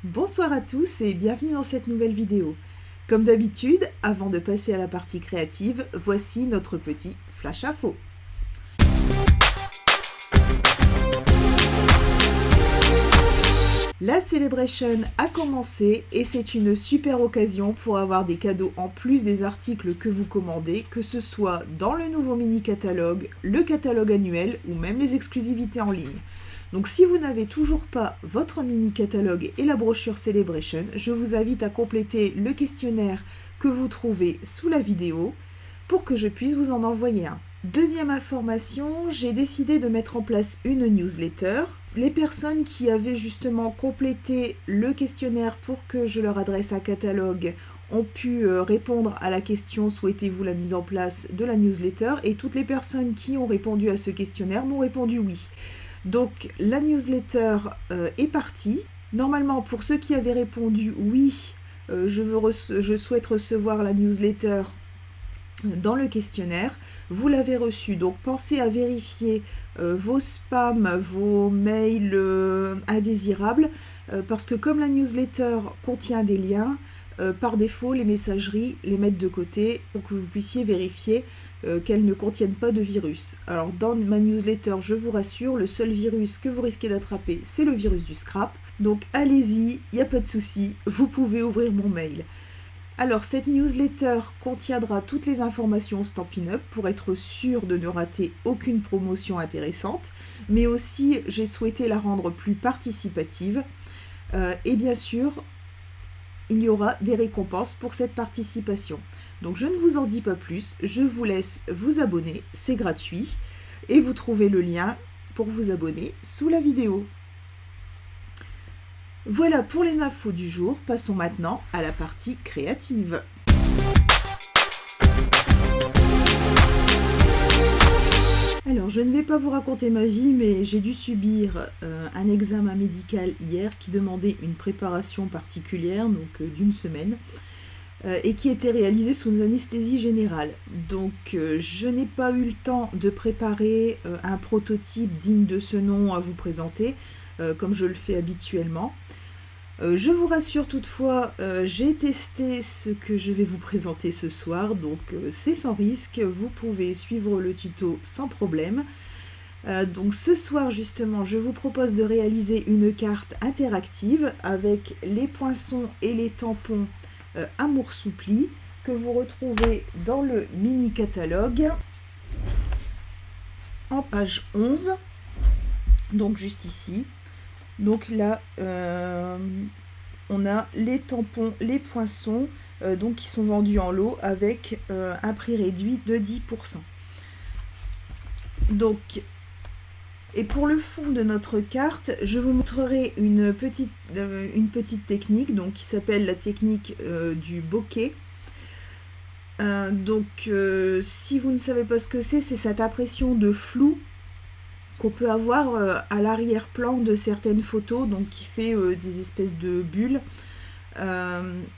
Bonsoir à tous et bienvenue dans cette nouvelle vidéo. Comme d'habitude, avant de passer à la partie créative, voici notre petit flash info. La Celebration a commencé et c'est une super occasion pour avoir des cadeaux en plus des articles que vous commandez, que ce soit dans le nouveau mini-catalogue, le catalogue annuel ou même les exclusivités en ligne. Donc si vous n'avez toujours pas votre mini-catalogue et la brochure Celebration, je vous invite à compléter le questionnaire que vous trouvez sous la vidéo pour que je puisse vous en envoyer un. Deuxième information, j'ai décidé de mettre en place une newsletter. Les personnes qui avaient justement complété le questionnaire pour que je leur adresse un catalogue ont pu répondre à la question « Souhaitez-vous la mise en place de la newsletter ?» et toutes les personnes qui ont répondu à ce questionnaire m'ont répondu « Oui ». Donc la newsletter est partie. Normalement, pour ceux qui avaient répondu « Oui, je souhaite recevoir la newsletter », dans le questionnaire, vous l'avez reçu. Donc pensez à vérifier vos spams, vos mails indésirables, parce que comme la newsletter contient des liens, par défaut les messageries les mettent de côté pour que vous puissiez vérifier qu'elles ne contiennent pas de virus. Alors dans ma newsletter, je vous rassure, le seul virus que vous risquez d'attraper, c'est le virus du scrap. Donc allez-y, il n'y a pas de souci, vous pouvez ouvrir mon mail. Alors, cette newsletter contiendra toutes les informations Stampin' Up pour être sûr de ne rater aucune promotion intéressante, mais aussi j'ai souhaité la rendre plus participative. Et bien sûr, il y aura des récompenses pour cette participation. Donc je ne vous en dis pas plus, je vous laisse vous abonner, c'est gratuit, et vous trouvez le lien pour vous abonner sous la vidéo. Voilà pour les infos du jour, passons maintenant à la partie créative. Alors, je ne vais pas vous raconter ma vie, mais j'ai dû subir un examen médical hier qui demandait une préparation particulière, donc d'une semaine, et qui était réalisé sous anesthésie générale. Donc je n'ai pas eu le temps de préparer un prototype digne de ce nom à vous présenter, comme je le fais habituellement. Je vous rassure toutefois, j'ai testé ce que je vais vous présenter ce soir, donc c'est sans risque, vous pouvez suivre le tuto sans problème. Donc ce soir justement, je vous propose de réaliser une carte interactive avec les poinçons et les tampons Amour Soupli que vous retrouvez dans le mini catalogue en page 11, donc juste ici. Donc là, on a les tampons, les poinçons, donc qui sont vendus en lot avec un prix réduit de 10%. Donc, et pour le fond de notre carte, je vous montrerai une petite technique donc, qui s'appelle la technique du bokeh. Si vous ne savez pas ce que c'est cette impression de flou qu'on peut avoir à l'arrière-plan de certaines photos, donc qui fait des espèces de bulles.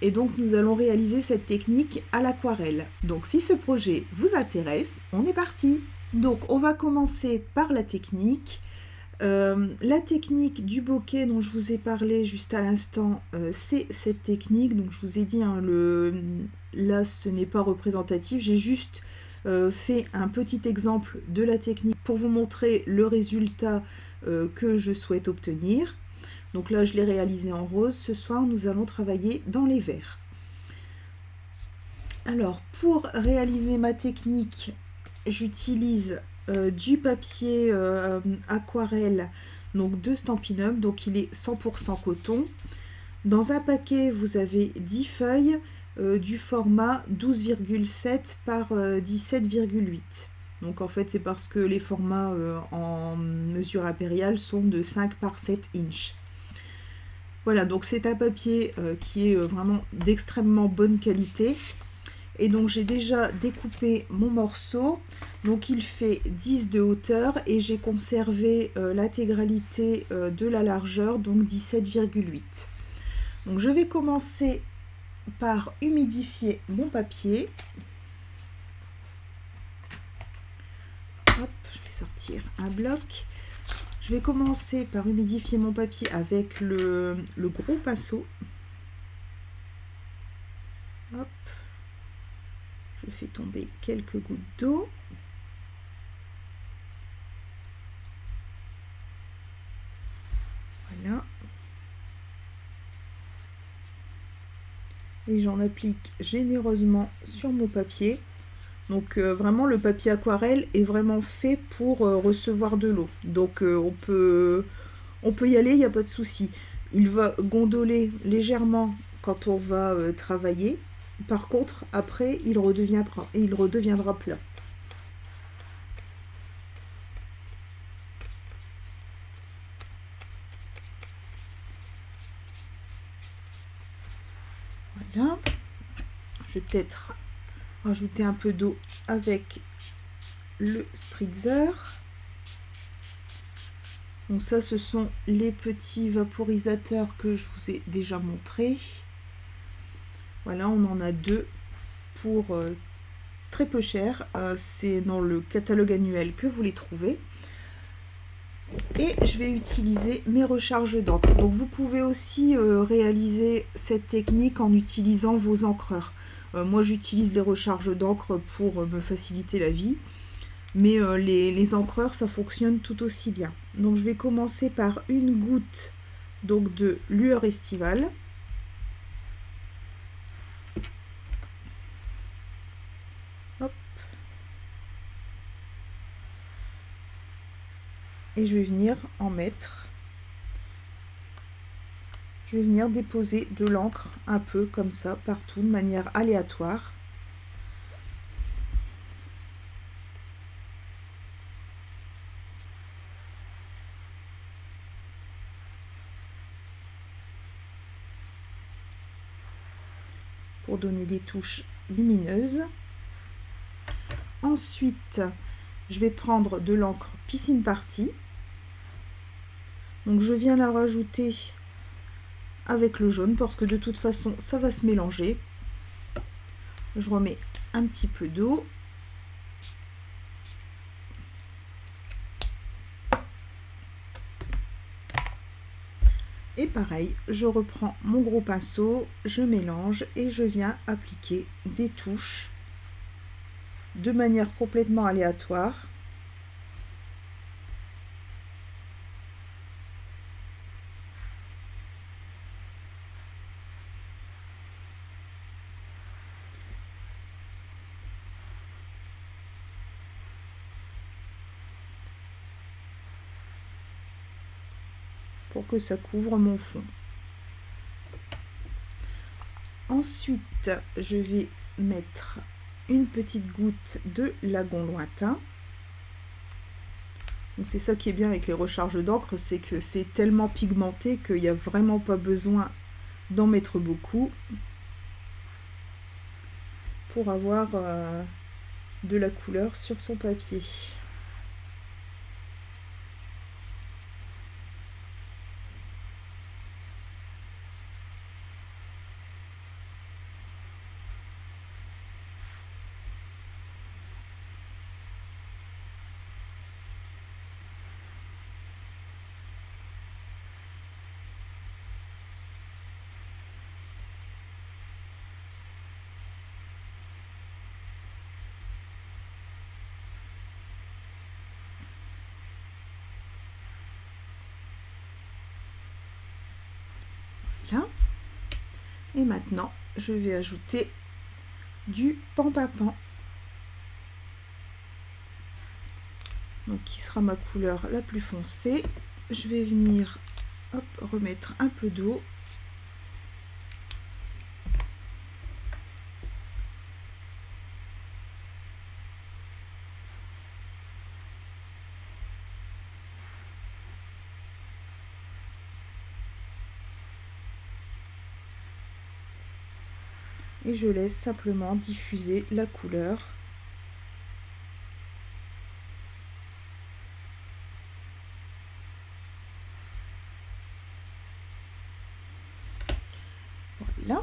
Et donc nous allons réaliser cette technique à l'aquarelle. Donc si ce projet vous intéresse, on est parti. Donc on va commencer par la technique. La technique du bokeh dont je vous ai parlé juste à l'instant, c'est cette technique. Donc je vous ai dit, hein, là ce n'est pas représentatif, j'ai juste fait un petit exemple de la technique pour vous montrer le résultat que je souhaite obtenir. Donc là, je l'ai réalisé en rose. Ce soir, nous allons travailler dans les verts. Alors, pour réaliser ma technique, j'utilise du papier aquarelle, donc de Stampin' Up, donc il est 100% coton. Dans un paquet, vous avez 10 feuilles du format 12,7 par 17,8. Donc en fait, c'est parce que les formats en mesure impériale sont de 5 par 7 inches. Voilà, donc c'est un papier qui est vraiment d'extrêmement bonne qualité. Et donc j'ai déjà découpé mon morceau. Donc il fait 10 de hauteur et j'ai conservé l'intégralité de la largeur, donc 17,8. Donc je vais commencer par humidifier mon papier. Hop, je vais sortir un bloc. Je je vais commencer par humidifier mon papier avec le gros pinceau. Hop. Je fais tomber quelques gouttes d'eau. Voilà. Et j'en applique généreusement sur mon papier. Donc vraiment le papier aquarelle est vraiment fait pour recevoir de l'eau. Donc on peut y aller, il n'y a pas de souci. Il va gondoler légèrement quand on va travailler. Par contre, après, il redeviendra plat. Voilà. Je vais peut-être rajouter un peu d'eau avec le spritzer. Donc ça, ce sont les petits vaporisateurs que je vous ai déjà montrés. Voilà, on en a 2 pour très peu cher. C'est dans le catalogue annuel que vous les trouvez. Et je vais utiliser mes recharges d'encre. Donc vous pouvez aussi réaliser cette technique en utilisant vos encreurs. Moi j'utilise les recharges d'encre pour me faciliter la vie. Mais les encreurs, ça fonctionne tout aussi bien. Donc je vais commencer par une goutte donc, de lueur estivale. Hop. Et je vais venir en mettre. Je vais venir déposer de l'encre un peu comme ça, partout, de manière aléatoire. Pour donner des touches lumineuses. Ensuite, je vais prendre de l'encre Piscine Party. Donc je viens la rajouter avec le jaune parce que de toute façon ça va se mélanger. Je remets un petit peu d'eau. Et pareil, je reprends mon gros pinceau, je mélange et je viens appliquer des touches de manière complètement aléatoire. Pour que ça couvre mon fond. Ensuite, je vais mettre une petite goutte de lagon lointain. Donc c'est ça qui est bien avec les recharges d'encre, c'est que c'est tellement pigmenté qu'il n'y a vraiment pas besoin d'en mettre beaucoup pour avoir de la couleur sur son papier. Là. Et maintenant, je vais ajouter du pan-papan. Donc, qui sera ma couleur la plus foncée. Je vais venir hop, remettre un peu d'eau. Et je laisse simplement diffuser la couleur. Voilà.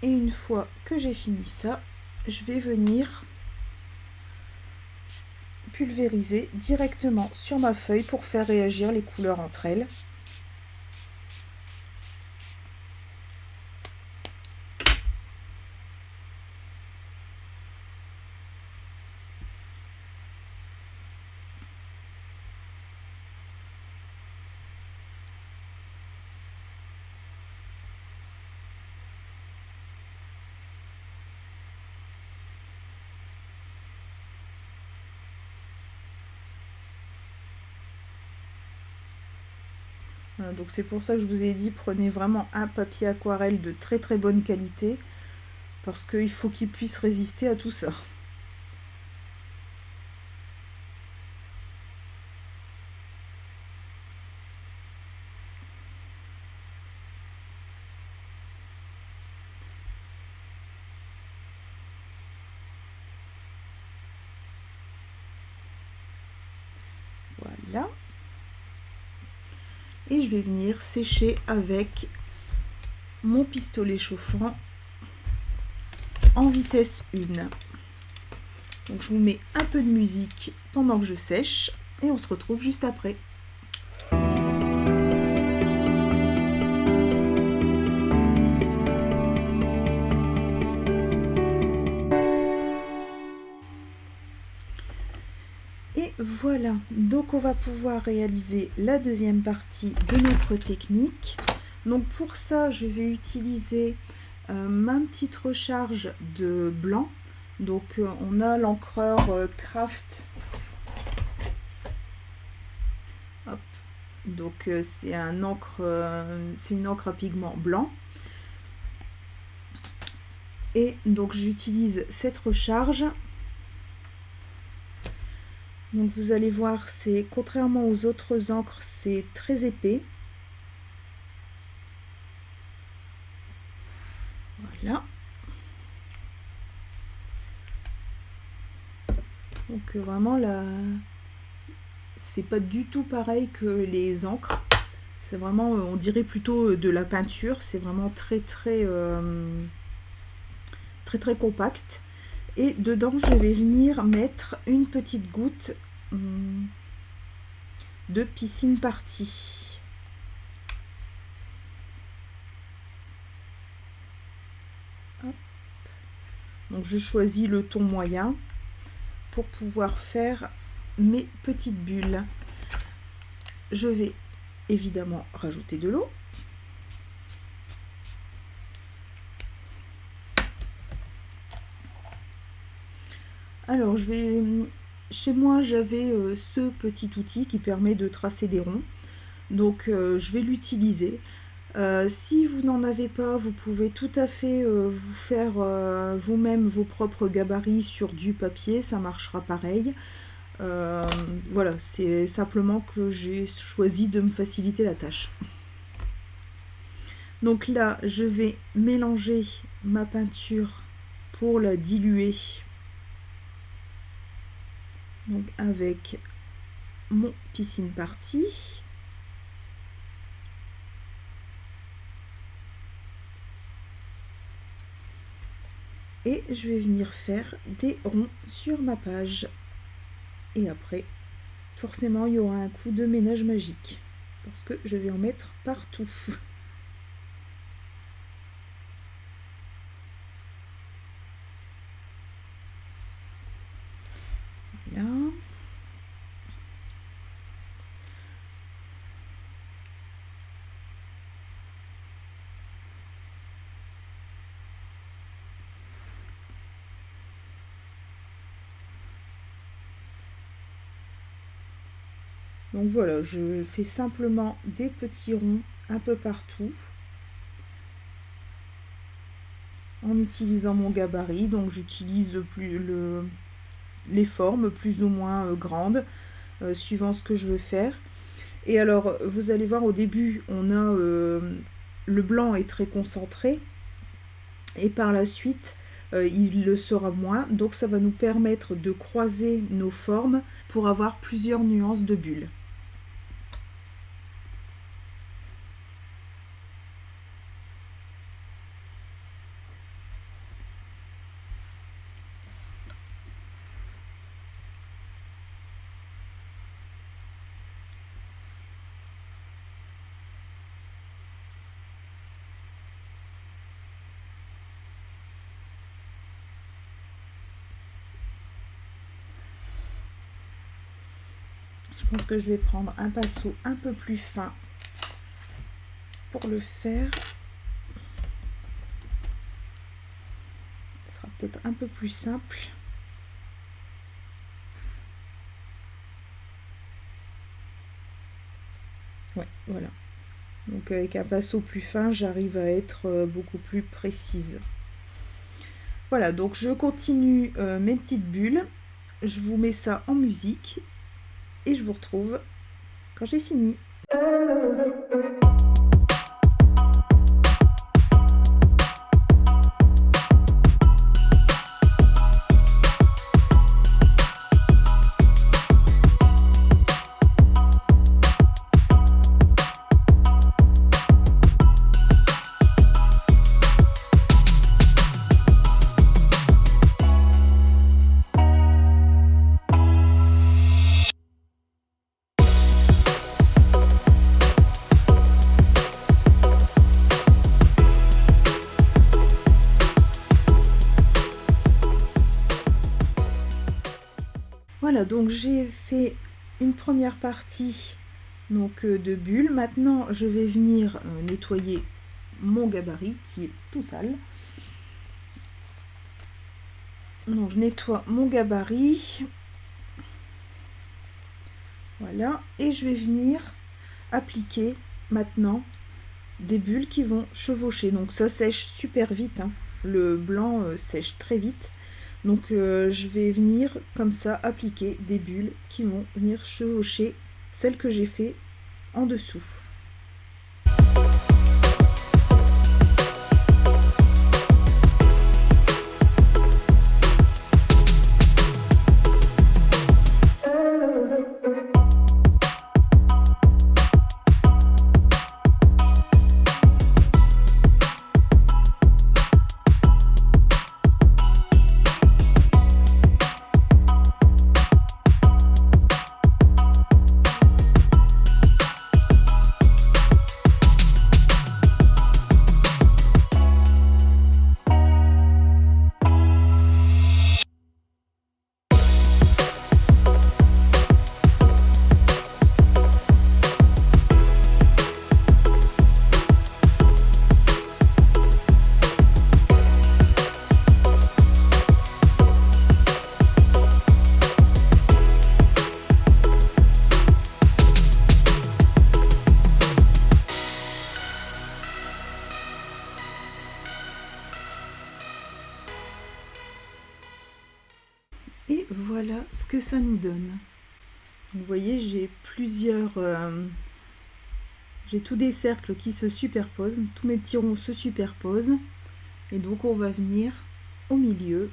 Et une fois que j'ai fini ça, je vais venir pulvériser directement sur ma feuille pour faire réagir les couleurs entre elles. Voilà, donc c'est pour ça que je vous ai dit, prenez vraiment un papier aquarelle de très très bonne qualité, parce qu'il faut qu'il puisse résister à tout ça. Voilà. Et je vais venir sécher avec mon pistolet chauffant en vitesse 1. Donc je vous mets un peu de musique pendant que je sèche et on se retrouve juste après. Et voilà, donc on va pouvoir réaliser la deuxième partie de notre technique. Donc pour ça, je vais utiliser ma petite recharge de blanc. Donc on a l'encreur Craft. Hop. Donc c'est une encre à pigment blanc. Et donc j'utilise cette recharge. Donc vous allez voir, c'est contrairement aux autres encres, c'est très épais. Voilà. Donc vraiment là, c'est pas du tout pareil que les encres. C'est vraiment, on dirait plutôt de la peinture. C'est vraiment très très compact. Et dedans, je vais venir mettre une petite goutte de Piscine Party. Hop. Donc je choisis le ton moyen pour pouvoir faire mes petites bulles. Je vais évidemment rajouter de l'eau. Alors chez moi j'avais ce petit outil qui permet de tracer des ronds, donc je vais l'utiliser. Si vous n'en avez pas, vous pouvez tout à fait vous faire vous-même vos propres gabarits sur du papier, ça marchera pareil. Voilà, c'est simplement que j'ai choisi de me faciliter la tâche. Donc là, je vais mélanger ma peinture pour la diluer. Donc avec mon Piscine Party. Et je vais venir faire des ronds sur ma page. Et après, forcément, il y aura un coup de ménage magique. Parce que je vais en mettre partout. Voilà. Donc voilà, je fais simplement des petits ronds un peu partout en utilisant mon gabarit. Donc j'utilise les formes plus ou moins grandes suivant ce que je veux faire. Et alors vous allez voir, au début on a le blanc est très concentré et par la suite il le sera moins, donc ça va nous permettre de croiser nos formes pour avoir plusieurs nuances de bulles. Je pense que je vais prendre un pinceau un peu plus fin pour le faire. Ce sera peut-être un peu plus simple. Ouais, voilà. Donc avec un pinceau plus fin, j'arrive à être beaucoup plus précise. Voilà, donc je continue mes petites bulles. Je vous mets ça en musique et je vous retrouve quand j'ai fini. Voilà, donc j'ai fait une première partie de bulles. Maintenant, je vais venir nettoyer mon gabarit qui est tout sale. Donc, je nettoie mon gabarit. Voilà, et je vais venir appliquer maintenant des bulles qui vont chevaucher. Donc, ça sèche super vite, hein. Le blanc sèche très vite. Donc je vais venir comme ça appliquer des bulles qui vont venir chevaucher celles que j'ai fait en dessous. Et voilà ce que ça nous donne. Vous voyez, j'ai j'ai tous des cercles qui se superposent, tous mes petits ronds se superposent. Et donc on va venir au milieu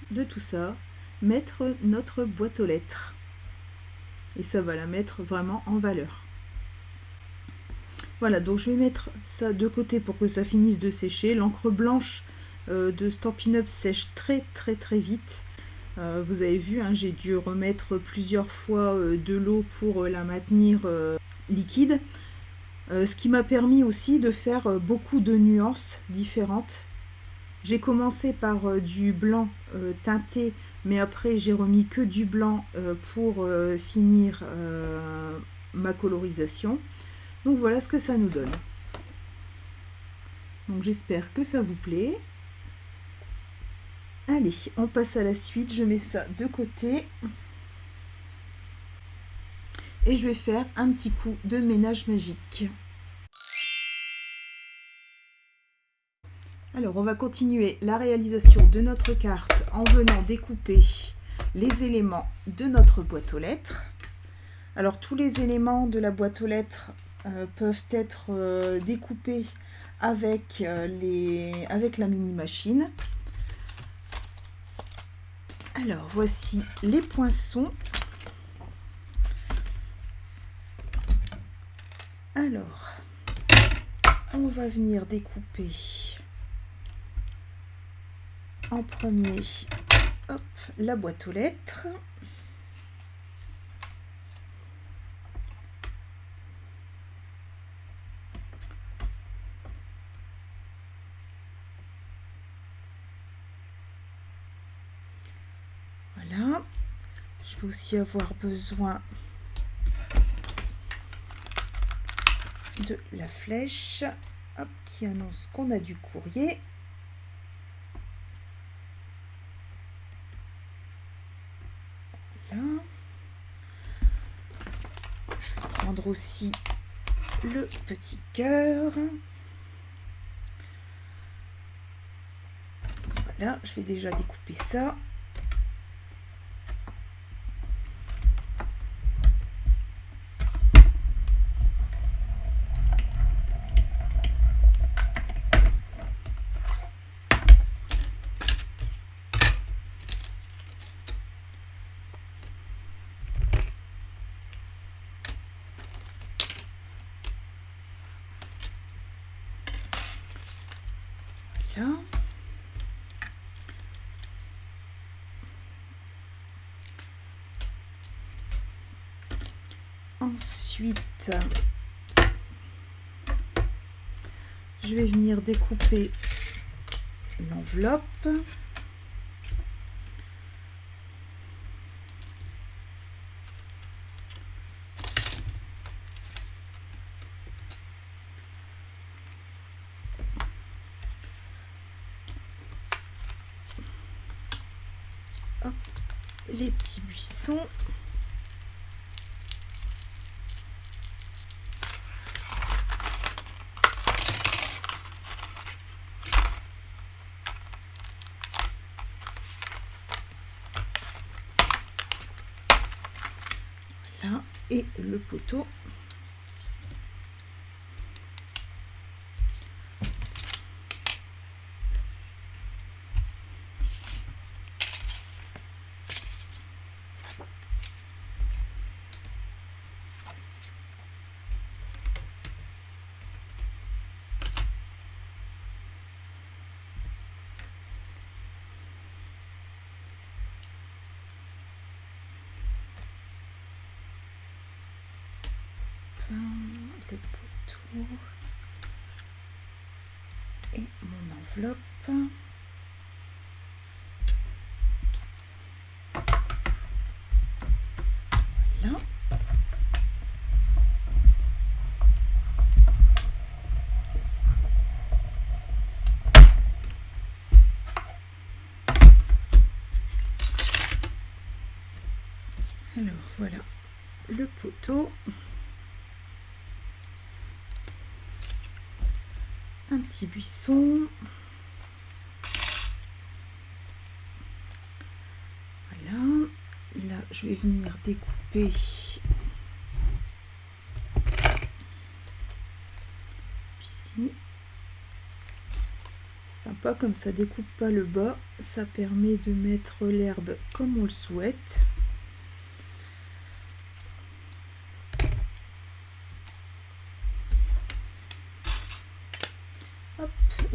de tout ça, mettre notre boîte aux lettres. Et ça va la mettre vraiment en valeur. Voilà, donc je vais mettre ça de côté pour que ça finisse de sécher. L'encre blanche de Stampin' Up sèche très vite. Vous avez vu, hein, j'ai dû remettre plusieurs fois de l'eau pour la maintenir liquide. Ce qui m'a permis aussi de faire beaucoup de nuances différentes. J'ai commencé par du blanc teinté, mais après j'ai remis que du blanc pour finir ma colorisation. Donc voilà ce que ça nous donne. Donc j'espère que ça vous plaît. Allez, on passe à la suite. Je mets ça de côté. Et je vais faire un petit coup de ménage magique. Alors, on va continuer la réalisation de notre carte en venant découper les éléments de notre boîte aux lettres. Alors, tous les éléments de la boîte aux lettres peuvent être découpés avec la mini-machine. Alors, voici les poinçons. Alors, on va venir découper en premier, hop, la boîte aux lettres. Voilà. Je vais aussi avoir besoin de la flèche, hop, qui annonce qu'on a du courrier. Là. Je vais prendre aussi le petit cœur. Voilà, je vais déjà découper ça. Là. Ensuite, je vais venir découper l'enveloppe. Hop, les petits buissons. Voilà, et le poteau. Le poteau et mon enveloppe. Voilà. Alors voilà le poteau. Un petit buisson. Voilà. Là, je vais venir découper ici. Sympa, comme ça découpe pas le bas. Ça permet de mettre l'herbe comme on le souhaite.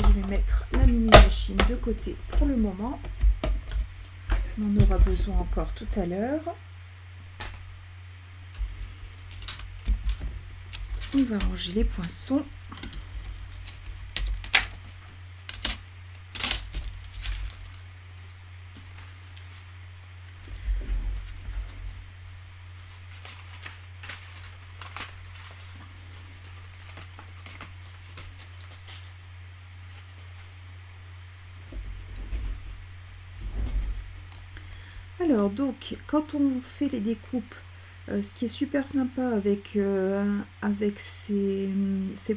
Je vais mettre la mini machine de côté pour le moment. On en aura besoin encore tout à l'heure. On va ranger les poinçons. Alors donc, quand on fait les découpes, ce qui est super sympa avec ces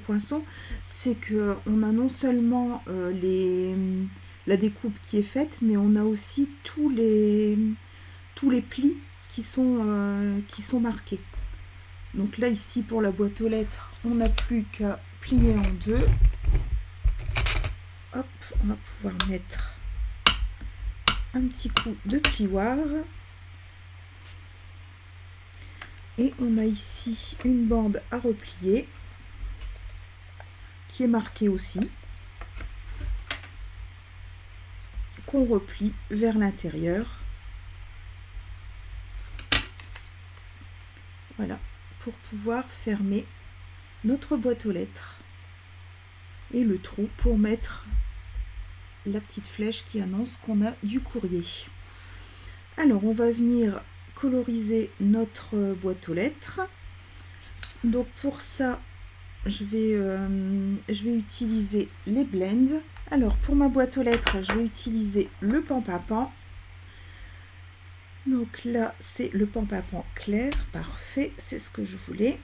poinçons, c'est qu'on a non seulement la découpe qui est faite, mais on a aussi tous les plis qui sont marqués. Donc là, ici, pour la boîte aux lettres, on n'a plus qu'à plier en deux. Hop, on va pouvoir mettre un petit coup de plioir. Et on a ici une bande à replier qui est marquée aussi, qu'on replie vers l'intérieur. Voilà, pour pouvoir fermer notre boîte aux lettres. Et le trou pour mettre la petite flèche qui annonce qu'on a du courrier. Alors, on va venir coloriser notre boîte aux lettres. Donc pour ça, je vais utiliser les blends. Alors, pour ma boîte aux lettres, je vais utiliser le Pampapan. Donc là, c'est le Pampapan clair. Parfait, c'est ce que je voulais.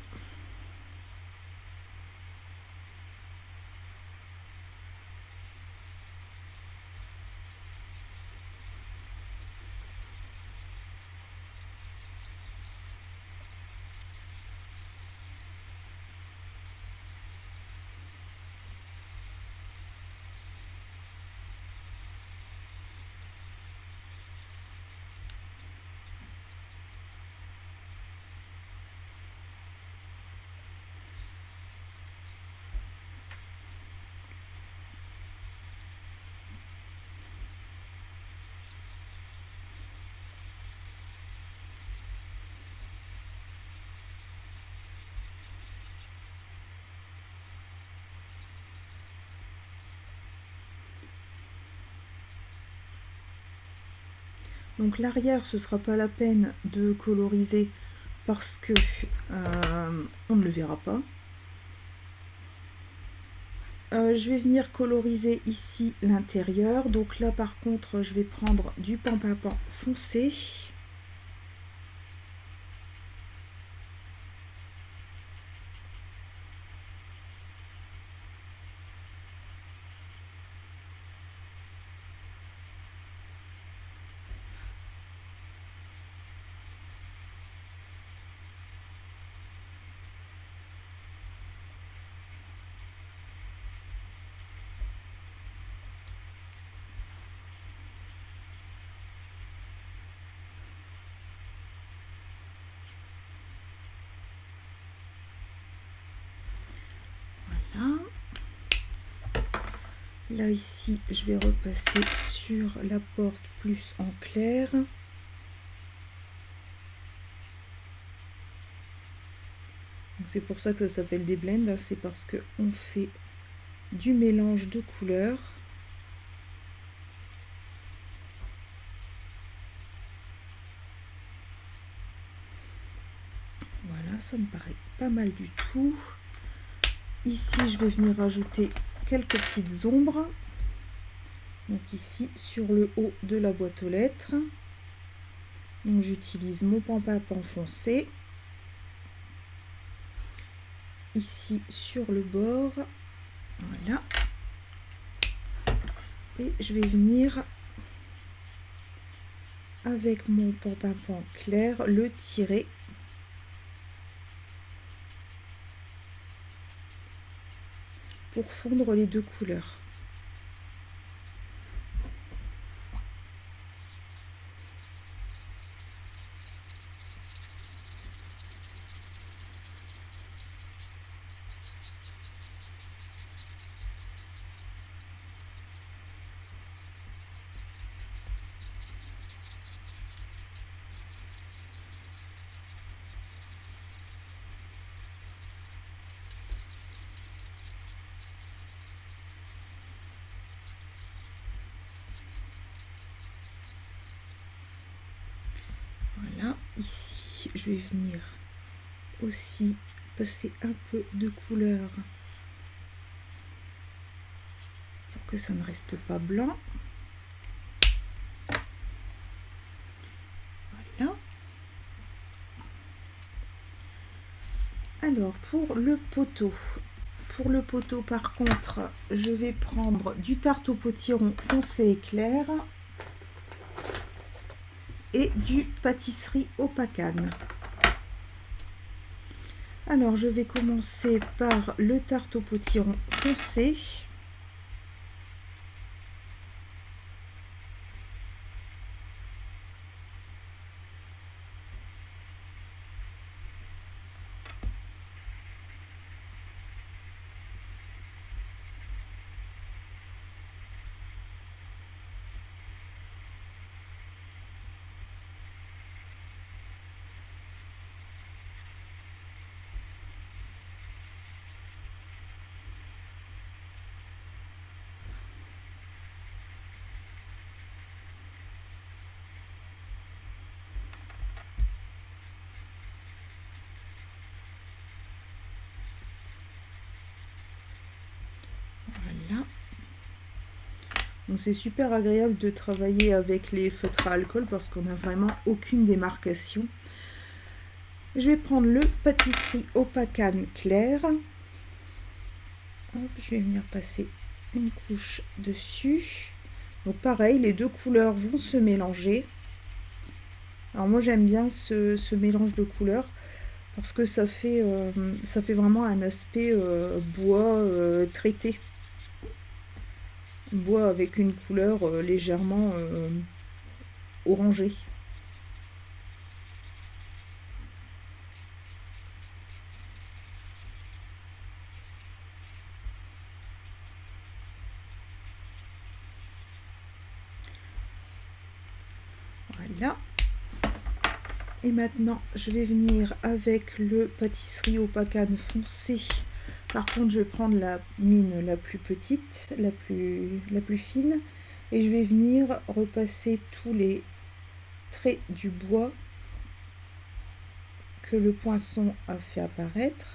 Donc l'arrière, ce ne sera pas la peine de coloriser parce que on ne le verra pas. Je vais venir coloriser ici l'intérieur. Donc là, par contre, je vais prendre du Pampapan foncé. Là, ici, je vais repasser sur la porte plus en clair. C'est pour ça que ça s'appelle des blends, c'est parce qu'on fait du mélange de couleurs. Voilà, ça me paraît pas mal du tout. Ici, je vais venir rajouter quelques petites ombres. Donc ici, sur le haut de la boîte aux lettres. Donc j'utilise mon Pampapan foncé. Ici, sur le bord. Voilà. Et je vais venir, avec mon Pampapan clair, le tirer. Pour fondre les deux couleurs. Voilà, ici, je vais venir aussi passer un peu de couleur pour que ça ne reste pas blanc. Voilà. Alors, pour le poteau, par contre, je vais prendre du tarte au potiron foncé et clair et du pâtisserie au pacane. Alors, je vais commencer par le tarte au potiron foncé. Donc c'est super agréable de travailler avec les feutres à alcool parce qu'on n'a vraiment aucune démarcation. Je vais prendre le pâtisserie Opacane clair. Hop, je vais venir passer une couche dessus. Donc pareil, les deux couleurs vont se mélanger. Alors moi j'aime bien ce mélange de couleurs parce que ça fait vraiment un aspect bois traité. Bois avec une couleur légèrement orangée. Voilà. Et maintenant, je vais venir avec le pâtisserie Opacane foncé. Par contre, je vais prendre la mine la plus petite, la plus fine. Et je vais venir repasser tous les traits du bois que le poinçon a fait apparaître.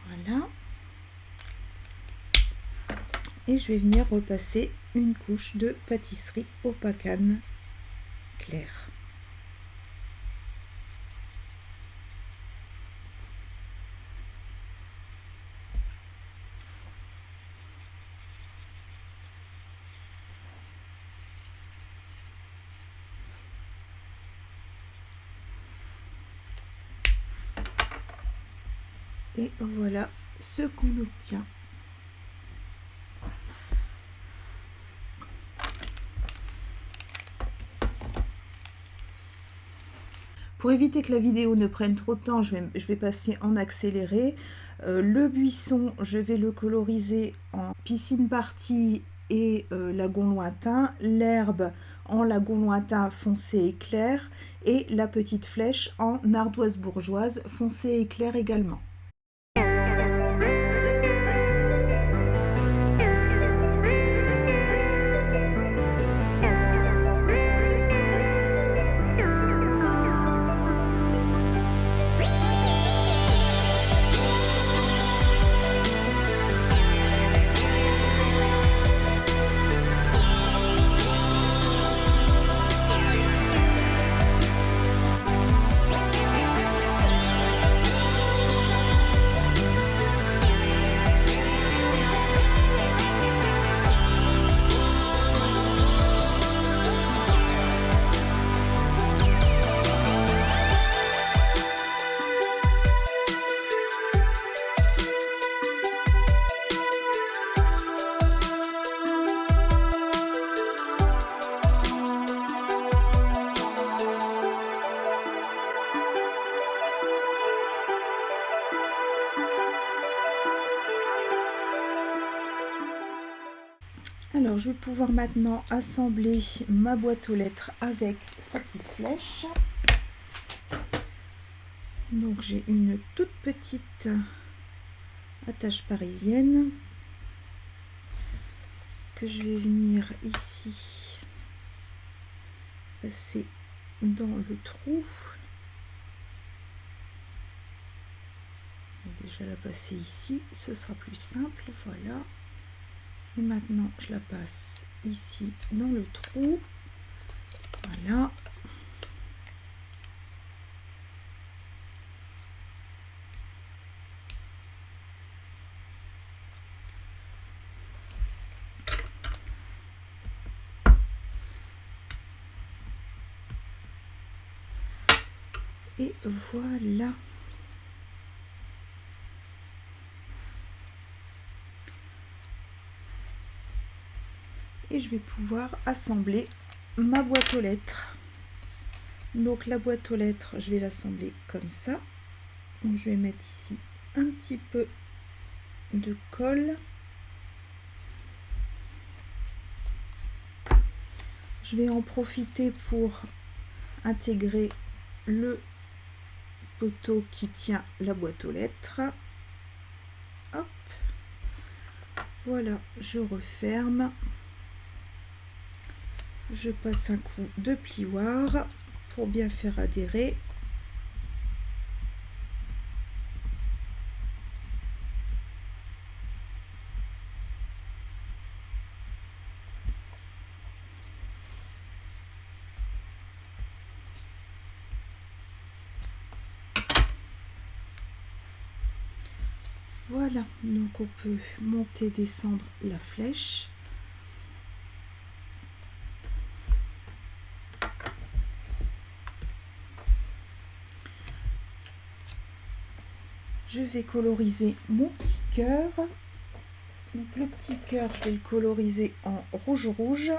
Voilà. Et je vais venir repasser une couche de pâtisserie Opacane clair. Et voilà ce qu'on obtient. Pour éviter que la vidéo ne prenne trop de temps, je vais passer en accéléré. Le buisson, je vais le coloriser en piscine partie et lagon lointain. L'herbe en lagon lointain foncé et clair. Et la petite flèche en ardoise bourgeoise foncé et clair également. Alors, je vais pouvoir maintenant assembler ma boîte aux lettres avec sa petite flèche. Donc, j'ai une toute petite attache parisienne que je vais venir ici passer dans le trou. Je vais déjà la passer ici, ce sera plus simple, voilà. Et maintenant, je la passe ici dans le trou. Voilà. Et voilà. Et je vais pouvoir assembler ma boîte aux lettres. Donc la boîte aux lettres, je vais l'assembler comme ça. Donc je vais mettre ici un petit peu de colle. Je vais en profiter pour intégrer le poteau qui tient la boîte aux lettres. Hop, voilà, je referme. Je passe un coup de plioir pour bien faire adhérer. Voilà, donc on peut monter, descendre la flèche. Je vais coloriser mon petit cœur. Donc le petit cœur, je vais le coloriser en rouge.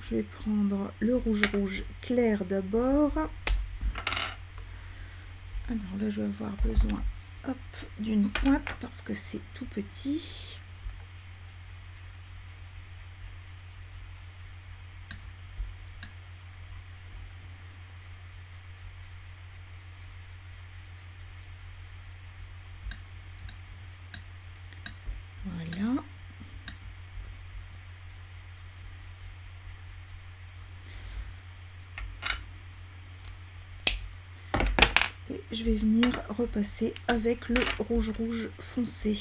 Je vais prendre le rouge clair d'abord. Alors là, je vais avoir besoin d'une pointe parce que c'est tout petit. Voilà. Et je vais venir repasser avec le rouge foncé.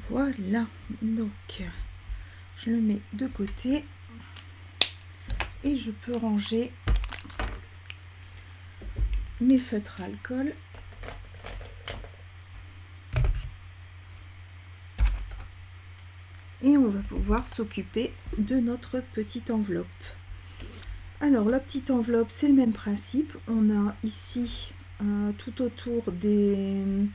Voilà, donc je le mets de côté et je peux ranger mes feutres à alcool. Et on va pouvoir s'occuper de notre petite enveloppe. Alors la petite enveloppe, c'est le même principe. On a ici tout autour des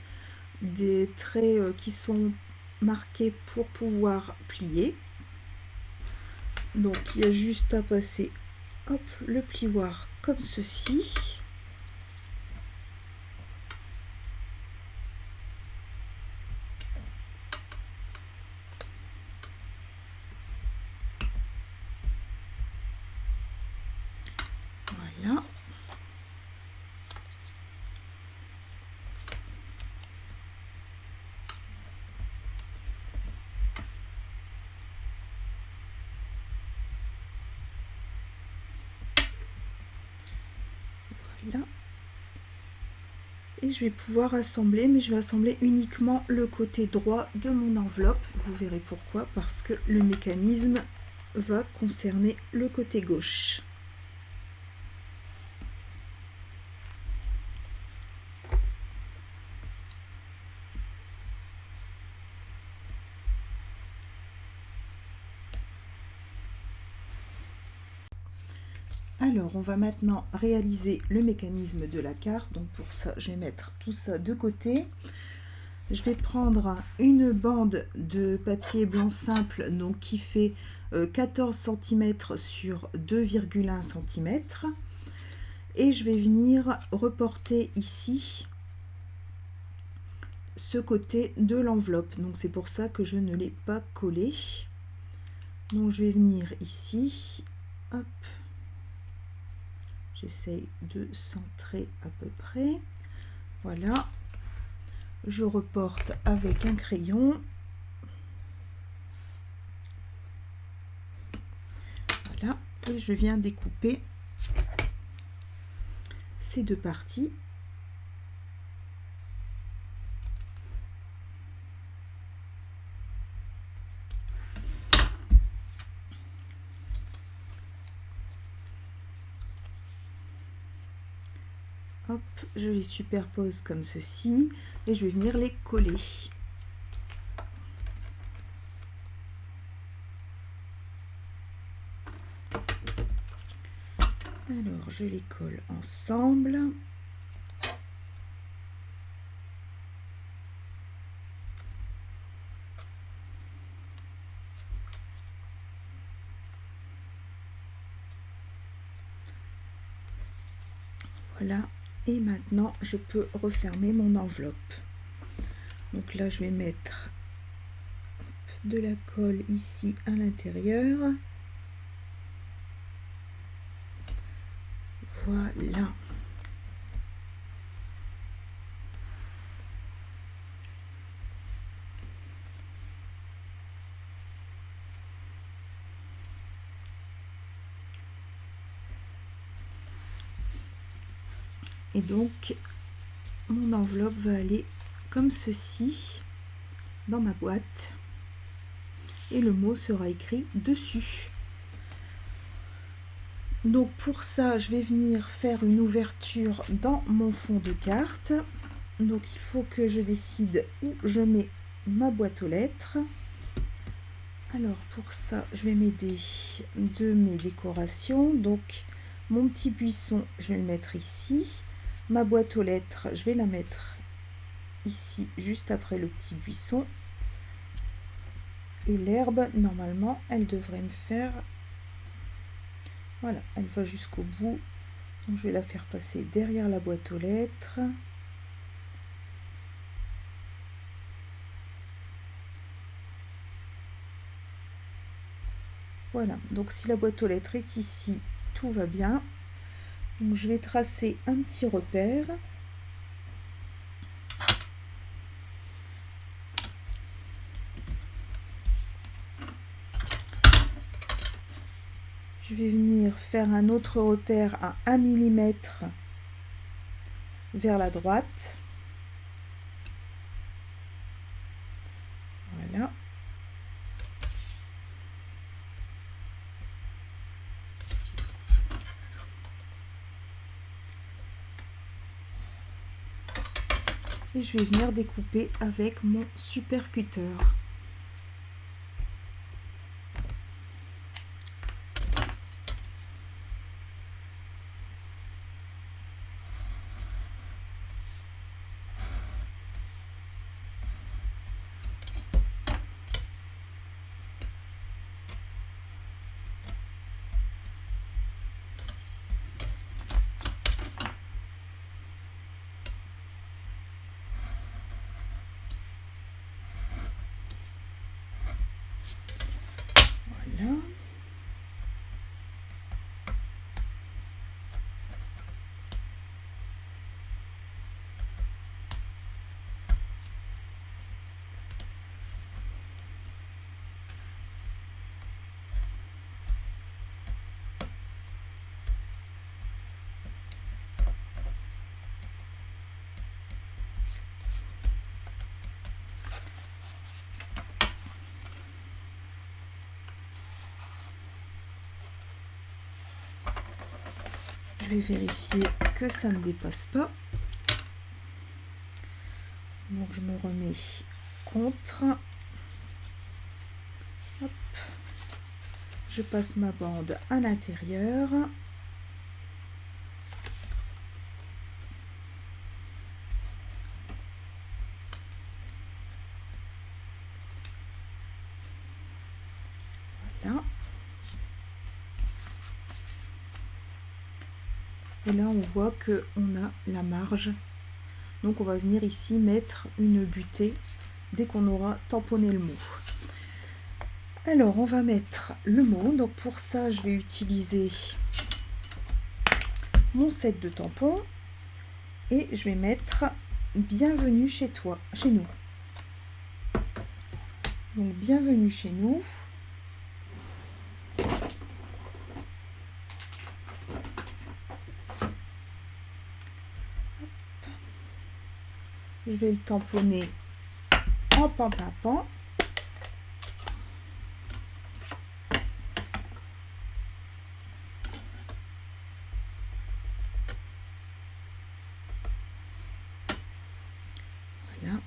traits qui sont marqués pour pouvoir plier. Donc il y a juste à passer le plioir comme ceci. Voilà. Voilà. Et je vais pouvoir assembler, mais je vais assembler uniquement le côté droit de mon enveloppe. Vous verrez pourquoi, parce que le mécanisme va concerner le côté gauche. Alors, on va maintenant réaliser le mécanisme de la carte. Donc pour ça, je vais mettre tout ça de côté. Je vais prendre une bande de papier blanc simple donc qui fait 14 cm sur 2,1 cm. Et je vais venir reporter ici ce côté de l'enveloppe. Donc c'est pour ça que je ne l'ai pas collé. Donc je vais venir ici. Hop. J'essaye de centrer à peu près. Voilà. Je reporte avec un crayon. Voilà. Et je viens découper ces deux parties. Hop, je les superpose comme ceci et je vais venir les coller. Alors, je les colle ensemble. Voilà, et maintenant je peux refermer mon enveloppe. Donc là je vais mettre de la colle ici à l'intérieur. Voilà. Et donc mon enveloppe va aller comme ceci dans ma boîte et le mot sera écrit dessus. Donc pour ça je vais venir faire une ouverture dans mon fond de carte. Donc il faut que je décide où je mets ma boîte aux lettres. Alors pour ça je vais m'aider de mes décorations. Donc mon petit buisson je vais le mettre ici. Ma boîte aux lettres je vais la mettre ici juste après le petit buisson. Et l'herbe normalement elle devrait me faire... Voilà, elle va jusqu'au bout. Donc je vais la faire passer derrière la boîte aux lettres. Voilà, donc si la boîte aux lettres est ici, tout va bien. Donc je vais tracer un petit repère. Je vais venir faire un autre repère à 1 mm vers la droite. Voilà. Et je vais venir découper avec mon supercuteur. Voilà. Je vais vérifier que ça ne dépasse pas. Donc je me remets contre. Hop. Je passe ma bande à l'intérieur. Voilà. Et là on voit que on a la marge. Donc on va venir ici mettre une butée dès qu'on aura tamponné le mot. Alors on va mettre le mot. Donc pour ça je vais utiliser mon set de tampons et je vais mettre bienvenue chez toi, chez nous. Donc bienvenue chez nous. Je vais le tamponner en pan-pan-pan. Voilà.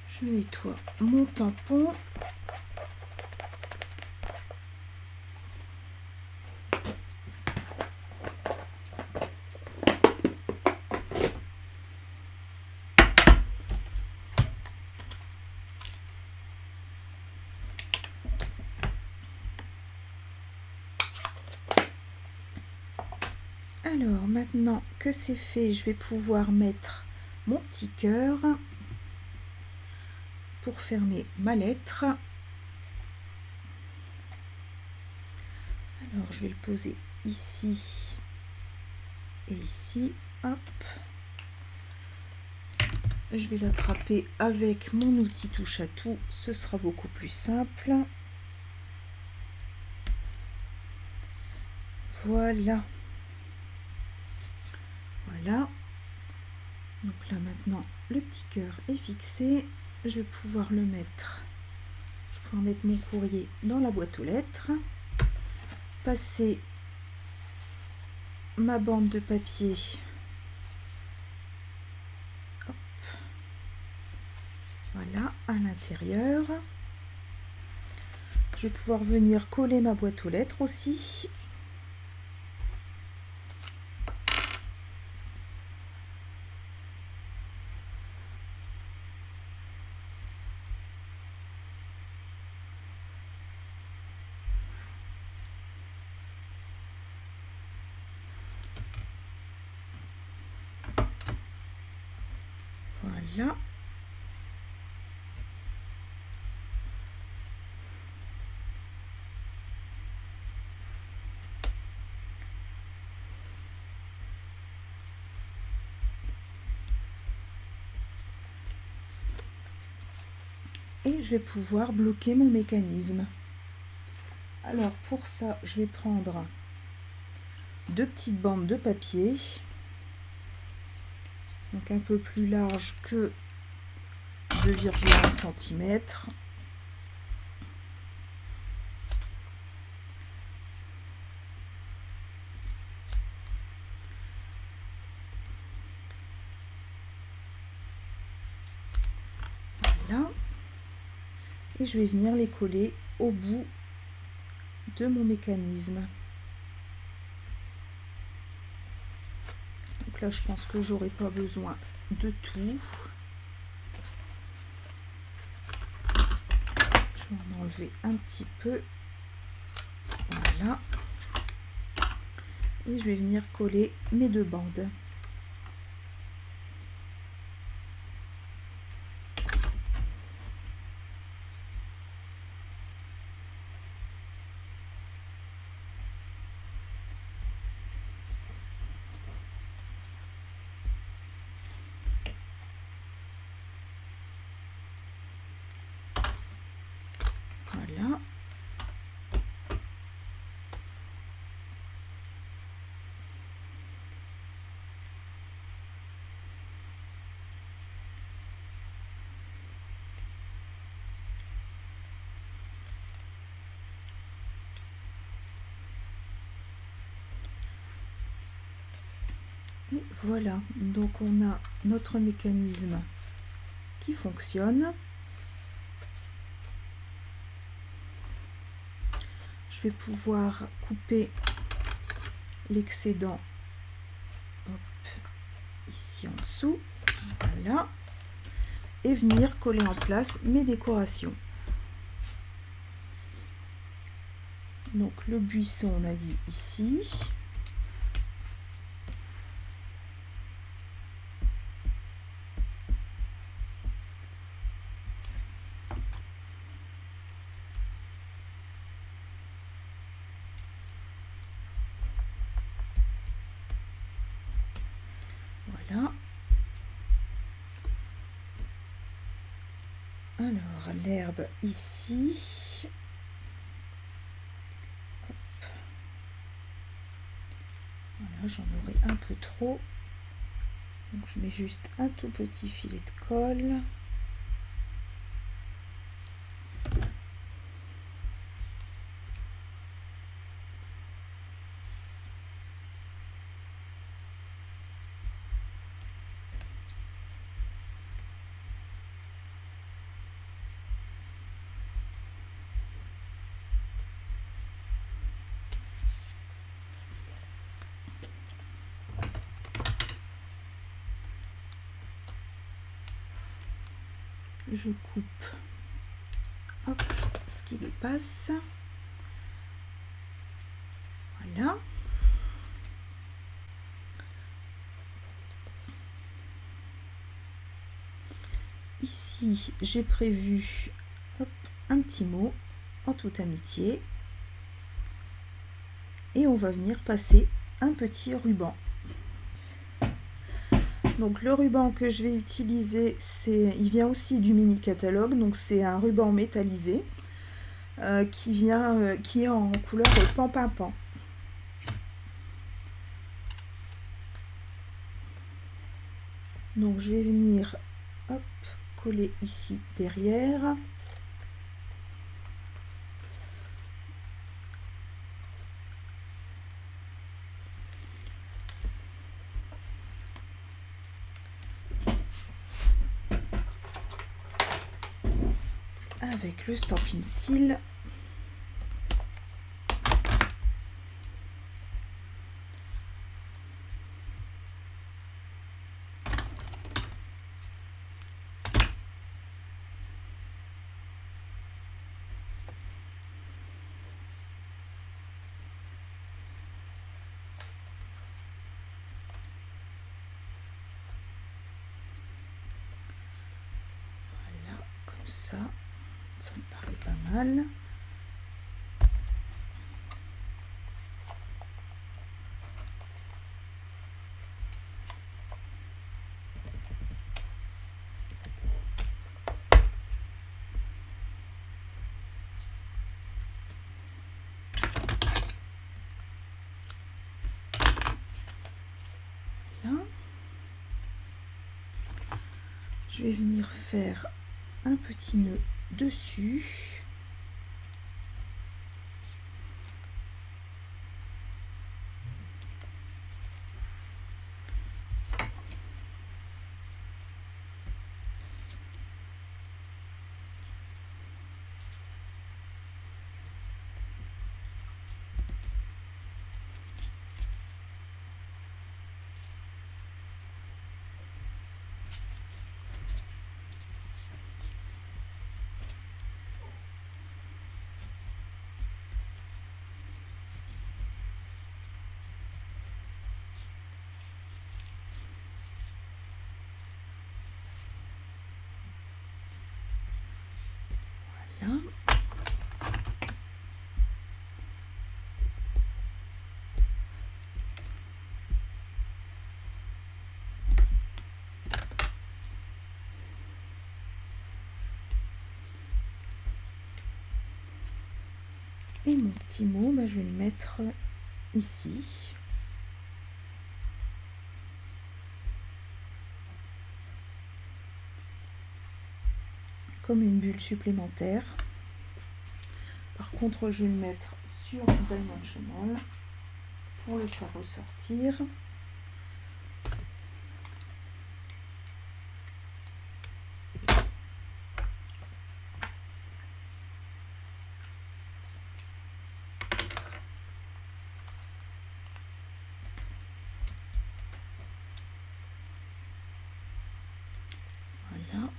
Je nettoie mon tampon. Alors maintenant que c'est fait, je vais pouvoir mettre mon petit cœur pour fermer ma lettre. Alors je vais le poser ici et ici. Hop. Je vais l'attraper avec mon outil touche à tout, ce sera beaucoup plus simple. Voilà. Voilà. Donc là maintenant le petit cœur est fixé. Je vais pouvoir le mettre. Je vais pouvoir mettre mon courrier dans la boîte aux lettres. Passer ma bande de papier. Hop. Voilà, à l'intérieur. Je vais pouvoir venir coller ma boîte aux lettres aussi. Voilà. Et je vais pouvoir bloquer mon mécanisme. Alors pour ça, je vais prendre 2 petites bandes de papier, donc un peu plus large que 2,1 cm. Voilà. Et je vais venir les coller au bout de mon mécanisme. Donc là, je pense que j'aurai pas besoin de tout. Je vais en enlever un petit peu. Voilà. Et je vais venir coller mes 2 bandes. Voilà. Et voilà, donc on a notre mécanisme qui fonctionne. Je vais pouvoir couper l'excédent ici en dessous, voilà, et venir coller en place mes décorations. Donc le buisson, on a dit ici. Voilà. Alors l'herbe ici. Hop. Voilà, j'en aurai un peu trop. Donc je mets juste un tout petit filet de colle. Je coupe, hop, ce qui dépasse. Voilà. ici, j'ai prévu un petit mot en toute amitié. Et on va venir passer un petit ruban. Donc le ruban que je vais utiliser, il vient aussi du mini catalogue, donc c'est un ruban métallisé qui est en couleur pan-pan-pan. Donc je vais venir coller ici derrière. Avec le Stampin' Seal. Voilà, comme ça me paraît pas mal. Je vais venir faire un petit nœud dessus. Voilà. Et mon petit mot, je vais le mettre ici. Comme une bulle supplémentaire. Par contre, je vais le mettre sur Dimensional pour le faire ressortir. Voilà.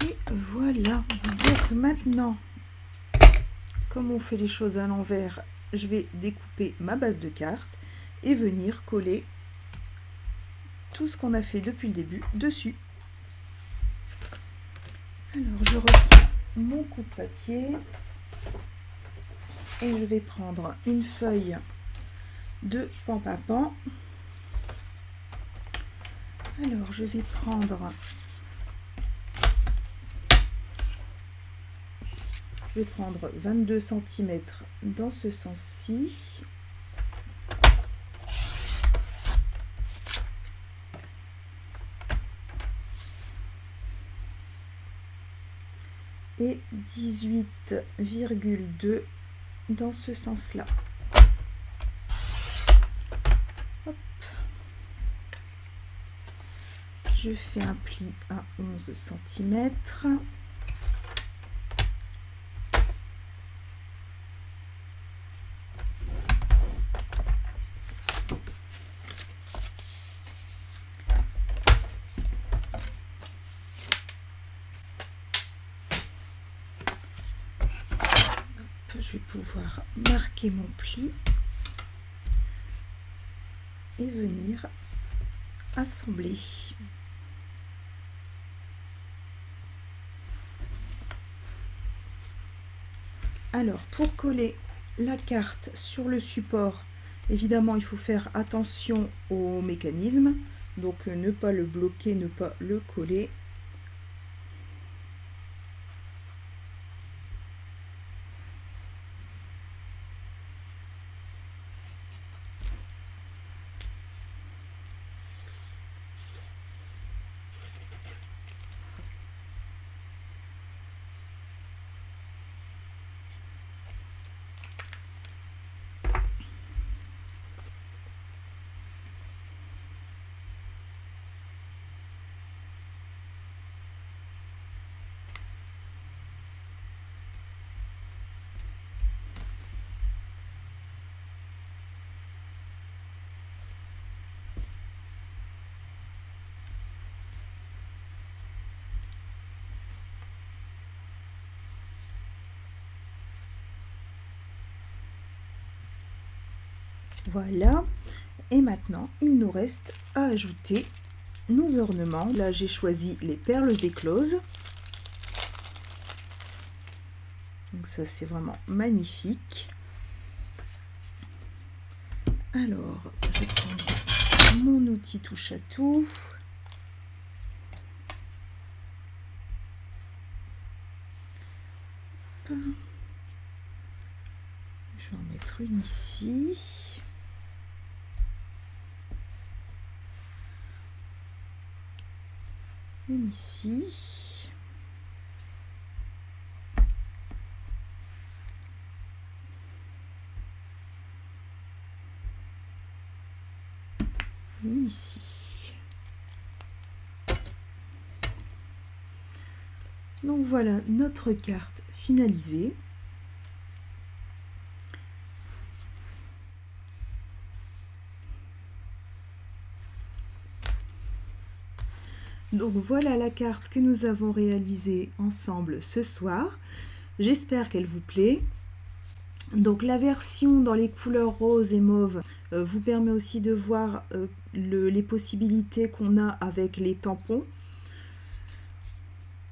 Et voilà. Donc maintenant, comme on fait les choses à l'envers, je vais découper ma base de carte et venir coller tout ce qu'on a fait depuis le début dessus. Alors je reprends mon coup de papier et je vais prendre une feuille de pan-pan-pan. Alors je vais prendre Je vais prendre 22 cm dans ce sens-ci. Et 18,2 dans ce sens-là. Je fais un pli à 11 cm. Je vais pouvoir marquer mon pli. et venir assembler. Alors, pour coller la carte sur le support, évidemment, il faut faire attention au mécanisme. Donc, ne pas le bloquer, ne pas le coller. Voilà, et maintenant il nous reste à ajouter nos ornements. Là j'ai choisi les perles écloses, donc ça c'est vraiment magnifique. Alors je prends mon outil touche à tout. Je vais en mettre une ici. Une ici. Une ici. Donc voilà notre carte finalisée. Donc voilà la carte que nous avons réalisée ensemble ce soir. J'espère qu'elle vous plaît. Donc la version dans les couleurs rose et mauve vous permet aussi de voir les possibilités qu'on a avec les tampons.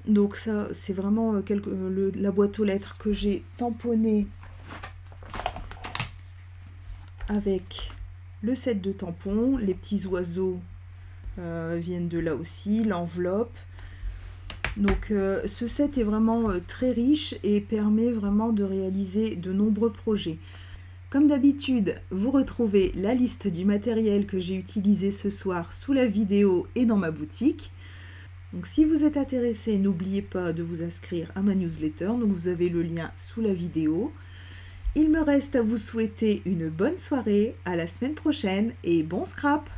Donc ça c'est vraiment la boîte aux lettres que j'ai tamponnée avec le set de tampons. Les petits oiseaux viennent de là aussi, l'enveloppe. Donc ce set est vraiment très riche et permet vraiment de réaliser de nombreux projets. Comme d'habitude, vous retrouvez la liste du matériel que j'ai utilisé ce soir sous la vidéo et dans ma boutique. Donc si vous êtes intéressé, n'oubliez pas de vous inscrire à ma newsletter, donc vous avez le lien sous la vidéo. Il me reste à vous souhaiter une bonne soirée, à la semaine prochaine et bon scrap!